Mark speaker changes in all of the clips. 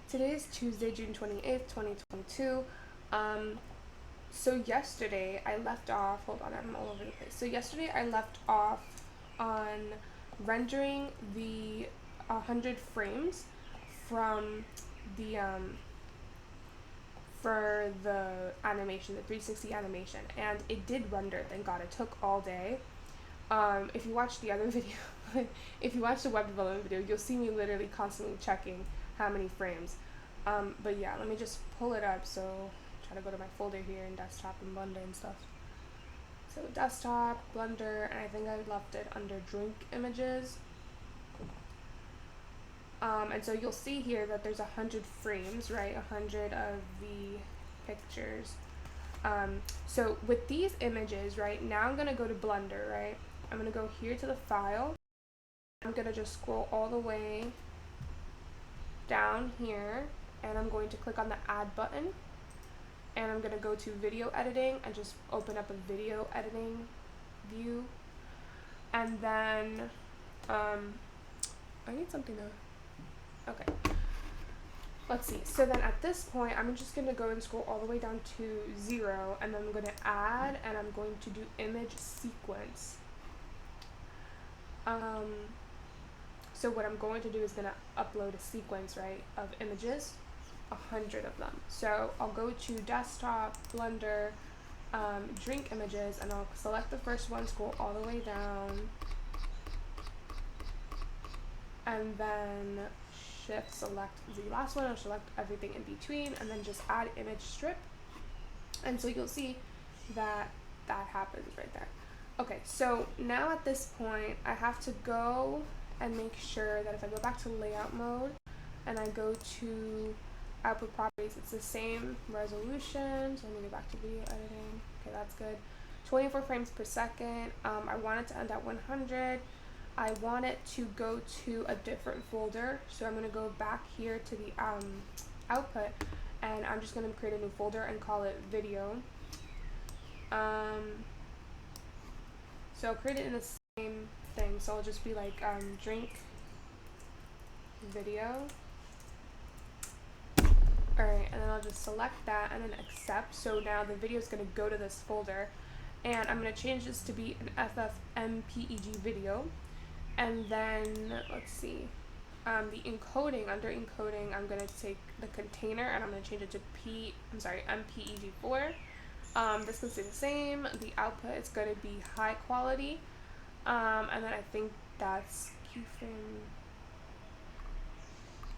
Speaker 1: Today is Tuesday, June 28th, 2022. So yesterday I left off, hold on, I'm all over the place. So yesterday I left off on rendering the 100 frames from the, for the animation, the 360 animation. And it did render, thank God. It took all day. If you watch the other video, if you watch the web development video, you'll see me literally constantly checking how many frames. But yeah, let me just pull it up. So try to go to my folder here in desktop and Blender and stuff. So desktop, Blender, and I think I left it under drink images. And so you'll see here that there's 100 frames, right? 100 of the pictures. So with these images, right, now I'm gonna go to Blender, right? I'm gonna go here to the file. I'm gonna just scroll all the way down here, and I'm going to click on the add button, and I'm gonna go to video editing and just open up a video editing view. And then I need something to, okay, let's see. So then at this point I'm just gonna go and scroll all the way down to 0, and then I'm gonna add, and I'm going to do image sequence. So what I'm going to do is gonna upload a sequence, right, of images, 100 of them. So I'll go to desktop, Blender, drink images, and I'll select the first one, scroll all the way down, and then shift select the last one, I'll select everything in between, and then just add image strip. And so you'll see that that happens right there. Okay, so now at this point I have to go and make sure that if I go back to layout mode and I go to output properties, it's the same resolution. So let me go back to video editing. Okay, that's good. 24 frames per second. I want it to end at 100. I want it to go to a different folder. So I'm gonna go back here to the output, and I'm just gonna create a new folder and call it video. So I'll create it in the same thing. So I'll just be like drink video. Alright, and then I'll just select that and then accept. So now the video is going to go to this folder, and I'm going to change this to be an FFmpeg video. And then let's see, the encoding, under encoding I'm going to take the container and I'm going to change it to MPEG4. This can stay the same. The output is going to be high quality, and then I think that's keyframe.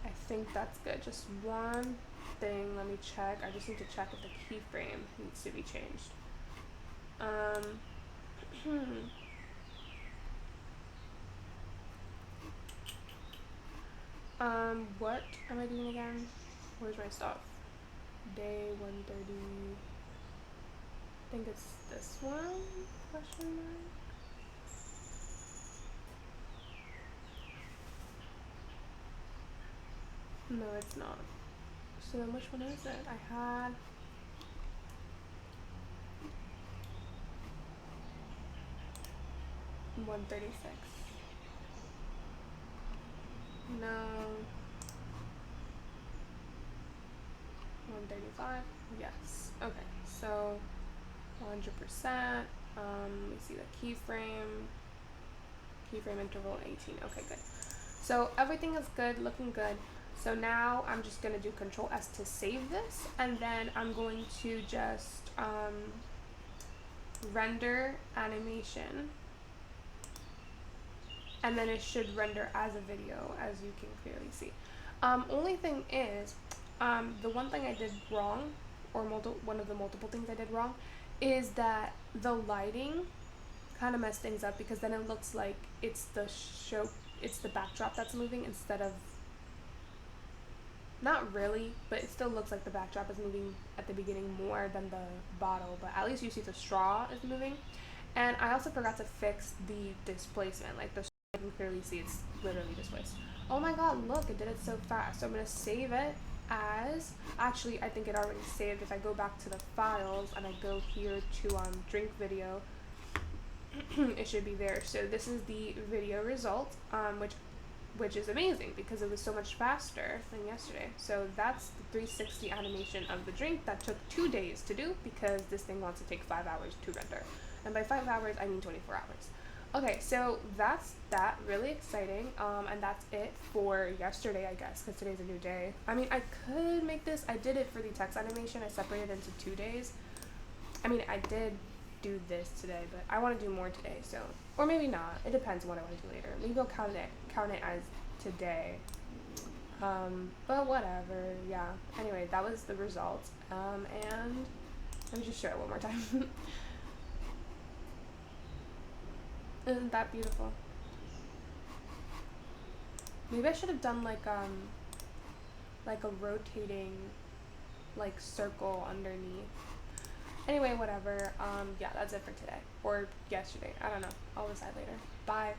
Speaker 1: I think that's good. Just one thing, let me check. I just need to check if the keyframe needs to be changed. What am I doing again? Where's my stuff? Day 130. I think it's this one? Question mark? No, it's not. So then which one is it? I had... $136. No. 135. Yes. Okay. So 100%. Let me see the keyframe. Keyframe interval 18. Okay, good. So everything is good, looking good. So now I'm just going to do Control S to save this, and then I'm going to just render animation, and then it should render as a video, as you can clearly see. Only thing is, the one thing I did wrong, or one of the multiple things I did wrong, is that the lighting kind of messed things up, because then it looks like it's the backdrop that's moving instead of, not really, but it still looks like the backdrop is moving at the beginning more than the bottle, but at least you see the straw is moving. And I also forgot to fix the displacement, like the straw, you can clearly see it's literally displaced. Oh my god, look, it did it so fast. So I'm going to save it as, actually I think it already saved. If I go back to the files and I go here to drink video, it should be there. So this is the video result, which is amazing because it was so much faster than yesterday. So that's the 360 animation of the drink that took 2 days to do because this thing wants to take 5 hours to render. And by 5 hours, I mean 24 hours. Okay, so that's that. Really exciting. And that's it for yesterday, I guess, because today's a new day. I mean, I could make this. I did it for the text animation. I separated it into 2 days. I mean, I did do this today, but I want to do more today, so, or maybe not. It depends on what I want to do later. Maybe I'll count it as today. But whatever. Yeah. Anyway, that was the result. And let me just show it one more time. Isn't that beautiful? Maybe I should have done like a rotating like circle underneath. Anyway, whatever. Yeah, that's it for today. Or yesterday. I don't know. I'll decide later. Bye.